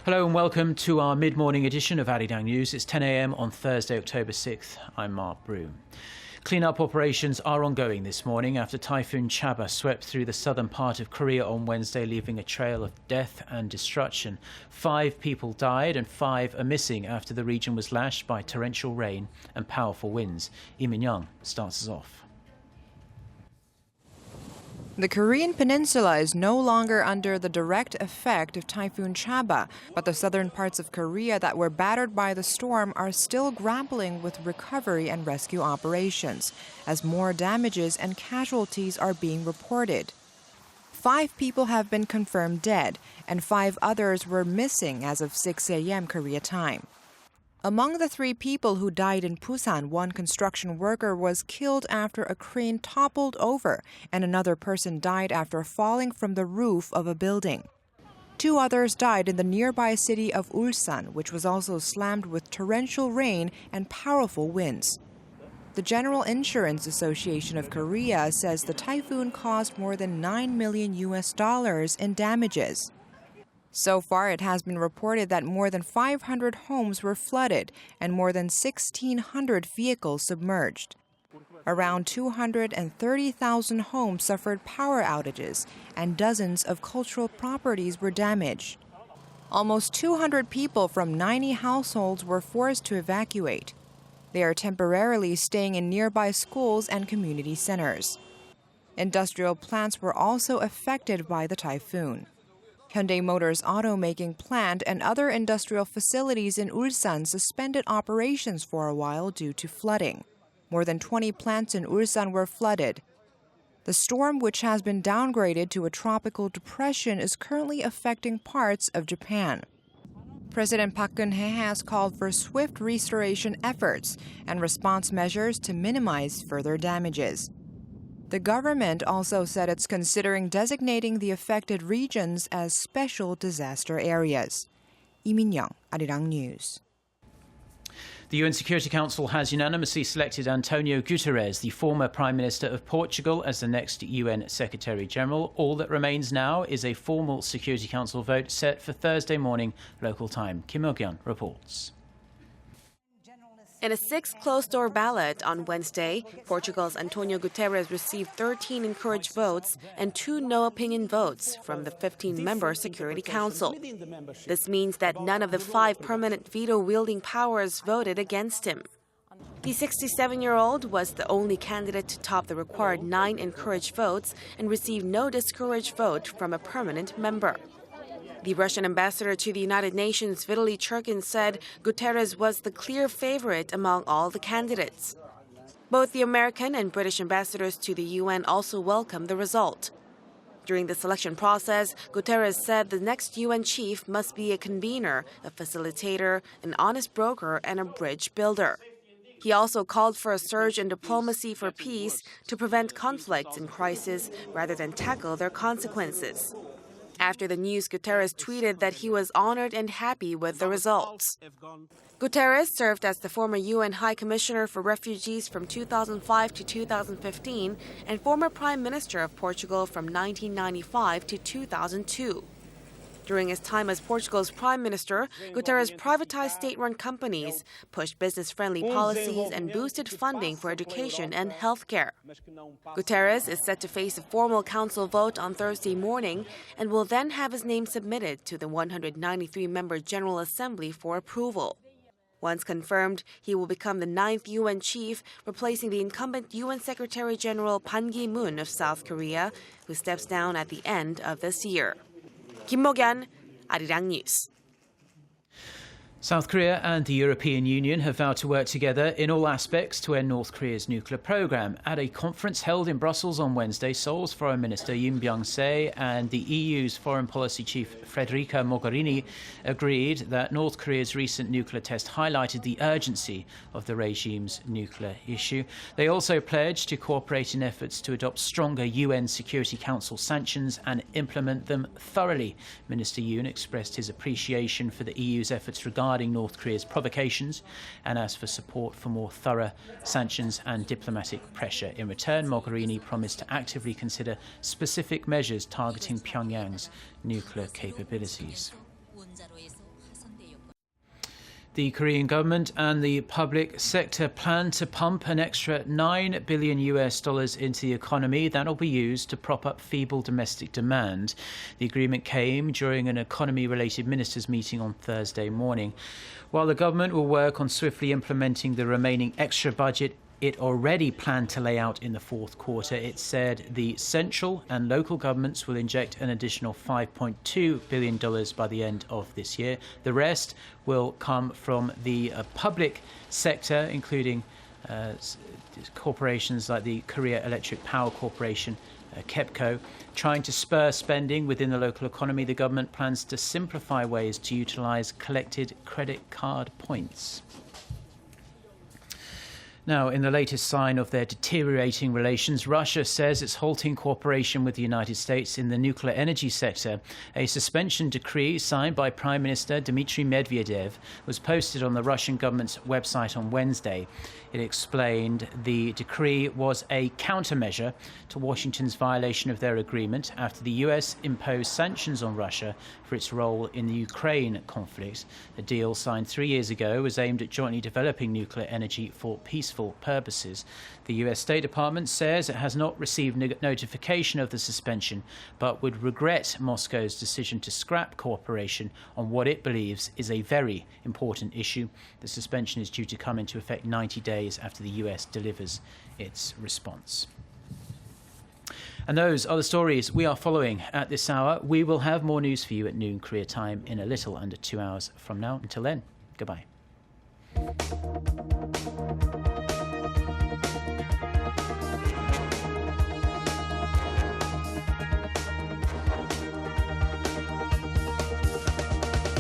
Hello and welcome to our mid-morning edition of Arirang News. It's 10 a.m. on Thursday, October 6th. I'm Mark Broom. Clean-up operations are ongoing this morning after Typhoon Chaba swept through the southern part of Korea on Wednesday, leaving a trail of death and destruction. 5 people died and 5 are missing after the region was lashed by torrential rain and powerful winds. Lee Min-young starts us off. The Korean peninsula is no longer under the direct effect of Typhoon Chaba, but the southern parts of Korea that were battered by the storm are still grappling with recovery and rescue operations, as more damages and casualties are being reported. 5 people have been confirmed dead, and 5 others were missing as of 6 a.m. Korea time. Among the 3 people who died in Busan, one construction worker was killed after a crane toppled over, and another person died after falling from the roof of a building. 2 others died in the nearby city of Ulsan, which was also slammed with torrential rain and powerful winds. The General Insurance Association of Korea says the typhoon caused more than $9 million in damages. So far, it has been reported that more than 500 homes were flooded and more than 1,600 vehicles submerged. Around 230,000 homes suffered power outages, and dozens of cultural properties were damaged. Almost 200 people from 90 households were forced to evacuate. They are temporarily staying in nearby schools and community centers. Industrial plants were also affected by the typhoon. Hyundai Motor's automaking plant and other industrial facilities in Ulsan suspended operations for a while due to flooding. More than 20 plants in Ulsan were flooded. The storm, which has been downgraded to a tropical depression, is currently affecting parts of Japan. President Park Geun-hye has called for swift restoration efforts and response measures to minimize further damages. The government also said it's considering designating the affected regions as special disaster areas. Lee Min-young, Arirang News. The UN Security Council has unanimously selected Antonio Guterres, the former Prime Minister of Portugal, as the next UN Secretary-General. All that remains now is a formal Security Council vote set for Thursday morning local time. Kim Il-kyun reports. In a 6th closed-door ballot on Wednesday, Portugal's Antonio Guterres received 13 encouraged votes and 2 no-opinion votes from the 15-member Security Council. This means that none of the 5 permanent veto-wielding powers voted against him. The 67-year-old was the only candidate to top the required 9 encouraged votes and received no discouraged vote from a permanent member. The Russian ambassador to the United Nations, Vitaly Churkin, said Guterres was the clear favorite among all the candidates. Both the American and British ambassadors to the UN also welcomed the result. During the selection process, Guterres said the next UN chief must be a convener, a facilitator, an honest broker, and a bridge builder. He also called for a surge in diplomacy for peace to prevent conflicts and crises rather than tackle their consequences. After the news, Guterres tweeted that he was honored and happy with the results. Guterres served as the former UN High Commissioner for Refugees from 2005 to 2015 and former Prime Minister of Portugal from 1995 to 2002. During his time as Portugal's Prime Minister, Guterres privatized state-run companies, pushed business-friendly policies, and boosted funding for education and healthcare. Guterres is set to face a formal council vote on Thursday morning and will then have his name submitted to the 193-member General Assembly for approval. Once confirmed, he will become the 9th UN chief, replacing the incumbent UN Secretary-General Ban Ki-moon of South Korea, who steps down at the end of this year. Kim Il-kyun, Arirang News. South Korea and the European Union have vowed to work together in all aspects to end North Korea's nuclear program. At a conference held in Brussels on Wednesday, Seoul's Foreign Minister Yoon Byung-se and the EU's Foreign Policy Chief Federica Mogherini agreed that North Korea's recent nuclear test highlighted the urgency of the regime's nuclear issue. They also pledged to cooperate in efforts to adopt stronger UN Security Council sanctions and implement them thoroughly. Minister Yoon expressed his appreciation for the EU's efforts regarding North Korea's provocations and asked for support for more thorough sanctions and diplomatic pressure. In return, Mogherini promised to actively consider specific measures targeting Pyongyang's nuclear capabilities. The Korean government and the public sector plan to pump an extra $9 billion into the economy that will be used to prop up feeble domestic demand. The agreement came during an economy-related ministers' meeting on Thursday morning. While the government will work on swiftly implementing the remaining extra budget it already planned to lay out in the fourth quarter, it said the central and local governments will inject an additional $5.2 billion by the end of this year. The rest will come from the public sector, including corporations like the Korea Electric Power Corporation, KEPCO. Trying to spur spending within the local economy, the government plans to simplify ways to utilise collected credit card points. Now, in the latest sign of their deteriorating relations, Russia says it's halting cooperation with the United States in the nuclear energy sector. A suspension decree signed by Prime Minister Dmitry Medvedev was posted on the Russian government's website on Wednesday. It explained the decree was a countermeasure to Washington's violation of their agreement after the US imposed sanctions on Russia for its role in the Ukraine conflict. The deal signed 3 years ago was aimed at jointly developing nuclear energy for peaceful purposes. The US State Department says it has not received notification of the suspension, but would regret Moscow's decision to scrap cooperation on what it believes is a very important issue. The suspension is due to come into effect 90 days after the US delivers its response. And those are the stories we are following at this hour. We will have more news for you at noon Korea time in a little under 2 hours from now. Until then, goodbye.